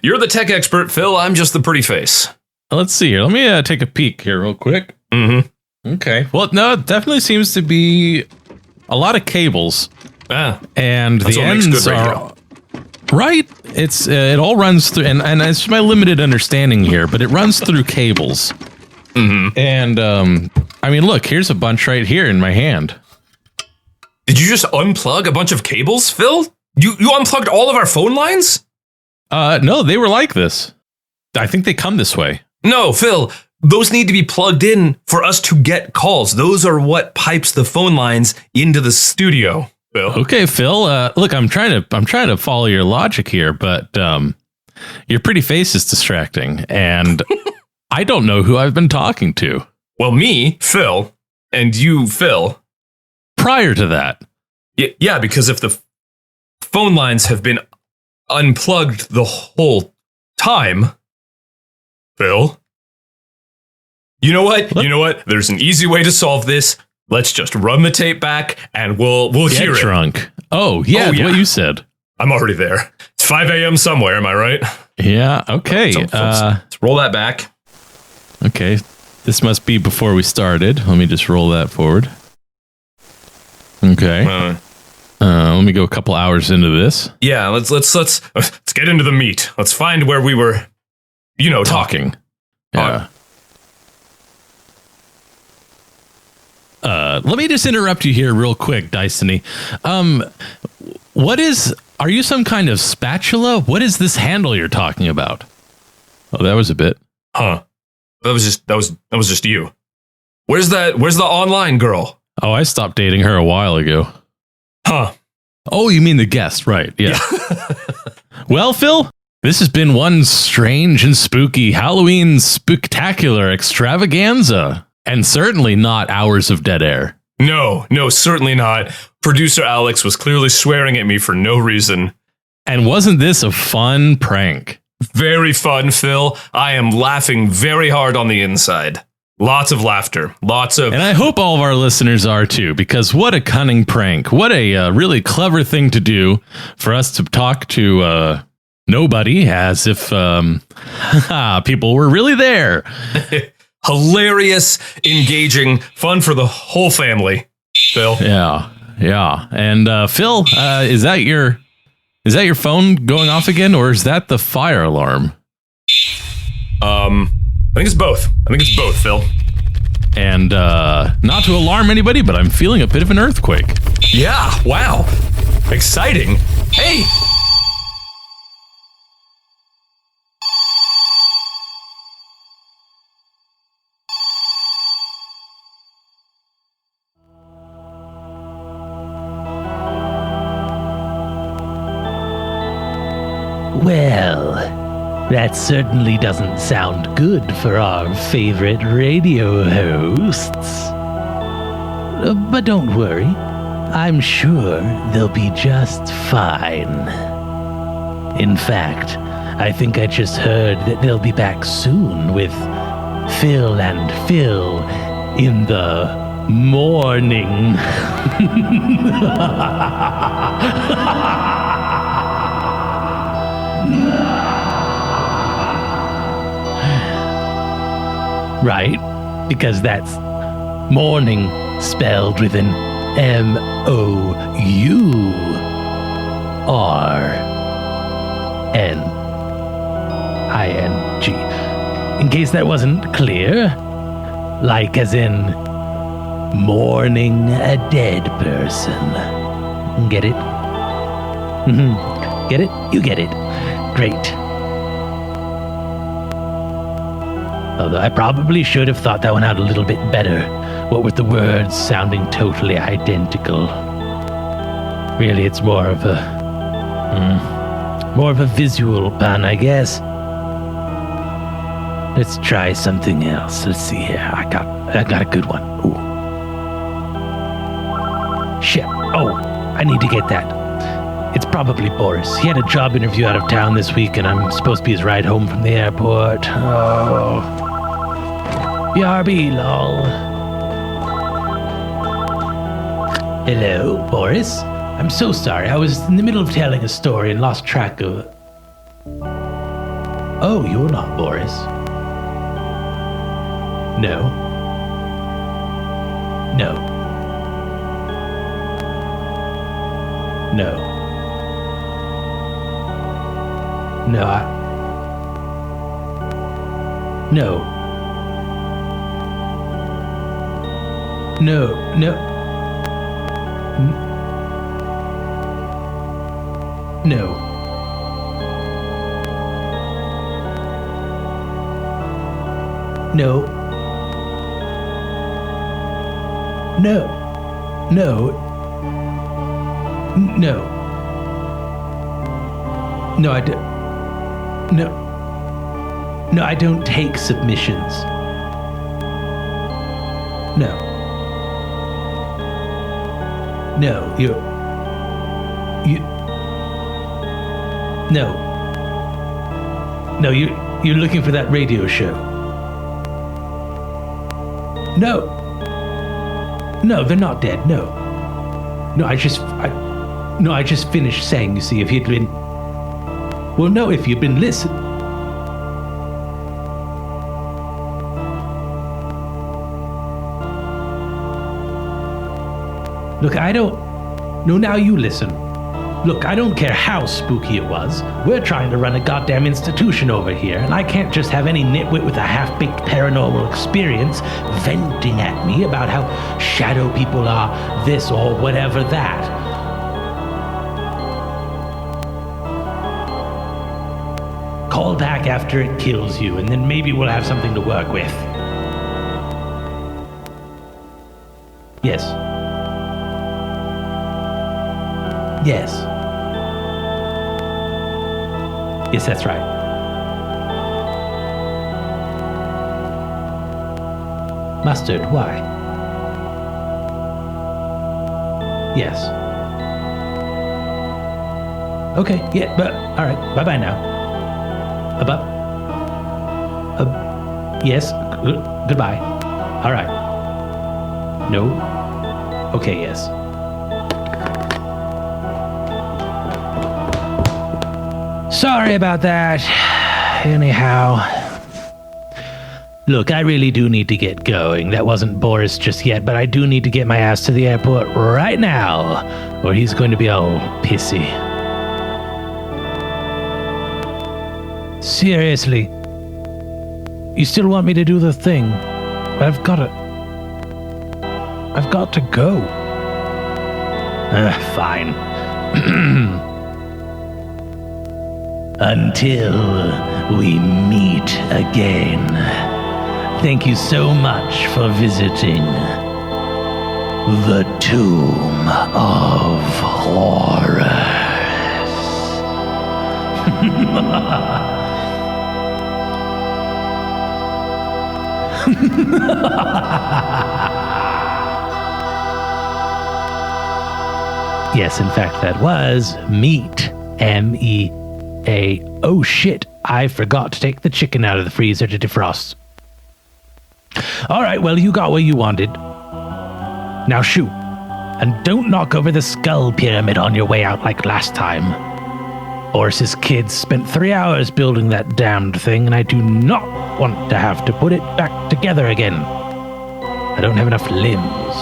You're the tech expert, Phil. I'm just the pretty face. Let's see here. Let me take a peek here real quick. Mm-hmm. Okay. Well, no, it definitely seems to be a lot of cables, and That's the what makes ends good radio. are right. It all runs through, and it's my limited understanding here, but it runs through cables. Mm-hmm. And I mean, look, here's a bunch right here in my hand. Did you just unplug a bunch of cables, Phil? You unplugged all of our phone lines? No, they were like this. I think they come this way. No, Phil. Those need to be plugged in for us to get calls. Those are what pipes the phone lines into the studio. Phill. Okay, Phill. Look, I'm trying to follow your logic here, but your pretty face is distracting, and I don't know who I've been talking to. Well, me, Phill, and you, Phill. Prior to that. Yeah, because if the phone lines have been unplugged the whole time, Phill. You know what? What? You know what? There's an easy way to solve this. Let's just run the tape back, and we'll hear it. Drunk. Oh, yeah, what you said. I'm already there. It's 5 a.m. somewhere, am I right? Yeah, okay. So, let's roll that back. Okay, this must be before we started. Let me just roll that forward. Okay. Let me go a couple hours into this. Yeah, let's get into the meat. Let's find where we were, talking. Yeah. Let me just interrupt you here real quick, Dysony. Are you some kind of spatula? What is this handle you're talking about? Oh, that was a bit. Huh. That was just you. Where's the online girl? Oh, I stopped dating her a while ago. Huh. Oh, you mean the guest, right? Yeah. Well, Phill, this has been one strange and spooky Halloween Spooktacular Extravaganza. And certainly not hours of dead air. No, certainly not. Producer Alex was clearly swearing at me for no reason. And wasn't this a fun prank? Very fun, Phill. I am laughing very hard on the inside. Lots of laughter. And I hope all of our listeners are too, because what a cunning prank. What a really clever thing to do for us to talk to nobody as if people were really there. Hilarious, engaging, fun for the whole family, Phill. Yeah. And Phill, is that your phone going off again, or is that the fire alarm? I think it's both, Phill. And not to alarm anybody, but I'm feeling a bit of an earthquake. Yeah, wow. Exciting. Hey! Well, that certainly doesn't sound good for our favorite radio hosts. But don't worry, I'm sure they'll be just fine. In fact, I think I just heard that they'll be back soon with Phill and Phill in the morning. Right? Because that's morning spelled with an MOURNING. In case that wasn't clear, like as in mourning a dead person. Get it? Get it? You get it. Great. Although I probably should have thought that one out a little bit better, what with the words sounding totally identical. Really, it's more of a visual pun, I guess. Let's try something else. Let's see here. I got a good one. Ooh. Shit. Oh, I need to get that. It's probably Boris. He had a job interview out of town this week, and I'm supposed to be his ride home from the airport. Oh. BRB, lol. Hello, Boris. I'm so sorry. I was in the middle of telling a story and lost track of... Oh, you're not Boris. No. No. No. No, No. No, no. No. No. No. No. No. No, I don't. No. No, I don't take submissions. No. No, you. No. No, you're looking for that radio show. No. No, they're not dead. No. No, I just finished saying, you see, if you'd been... Well, no, if you'd been listening... Look, I don't... No, now you listen. Look, I don't care how spooky it was. We're trying to run a goddamn institution over here, and I can't just have any nitwit with a half-baked paranormal experience venting at me about how shadow people are this or whatever that. Call back after it kills you, and then maybe we'll have something to work with. Yes. Yes. Yes, that's right. Mustard, why? Yes. Okay, yeah, but alright, bye-bye now. Yes, goodbye. Alright. No? Okay, yes. Sorry about that. Anyhow. Look, I really do need to get going. That wasn't Boris just yet, but I do need to get my ass to the airport right now, or he's going to be all pissy. Seriously. You still want me to do the thing? I've got to go. Fine. Until we meet again. Thank you so much for visiting the Tomb of Horrors. Yes, in fact, that was meat. M-E-A. Oh shit, I forgot to take the chicken out of the freezer to defrost. Alright, well, you got what you wanted. Now shoot. And don't knock over the skull pyramid on your way out like last time. Boris's kids spent 3 hours building that damned thing, and I do not want to have to put it back together again. I don't have enough limbs.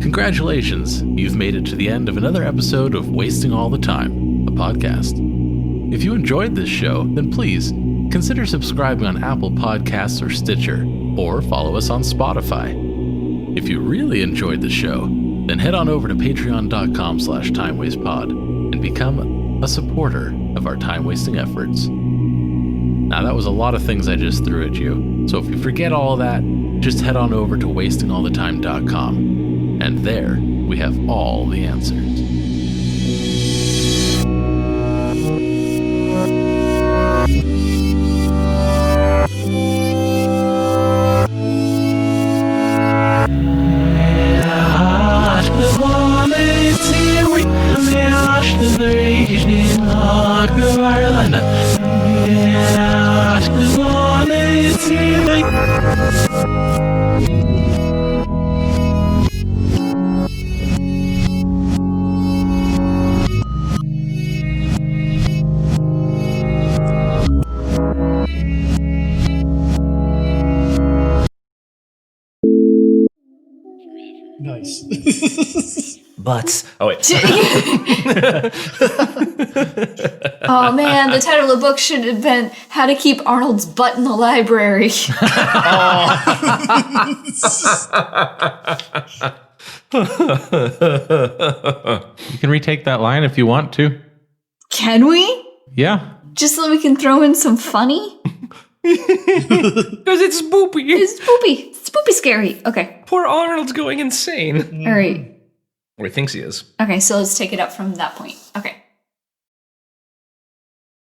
Congratulations, you've made it to the end of another episode of Wasting All the Time, a podcast. If you enjoyed this show, then please consider subscribing on Apple Podcasts or Stitcher, or follow us on Spotify. If you really enjoyed the show, then head on over to patreon.com/timewastepod and become a supporter of our time-wasting efforts. Now, that was a lot of things I just threw at you, so if you forget all of that, just head on over to wastingallthetime.com. And there, we have all the answers. Nice. Butts. Oh, wait. Oh man, the title of the book should have been How to Keep Arnold's Butt in the Library. You can retake that line if you want to. Can we? Yeah. Just so we can throw in some funny? Because it's spoopy. It's spoopy. Spoopy scary. Okay. Poor Arnold's going insane. All right. Or he thinks he is. Okay, so let's take it up from that point. Okay.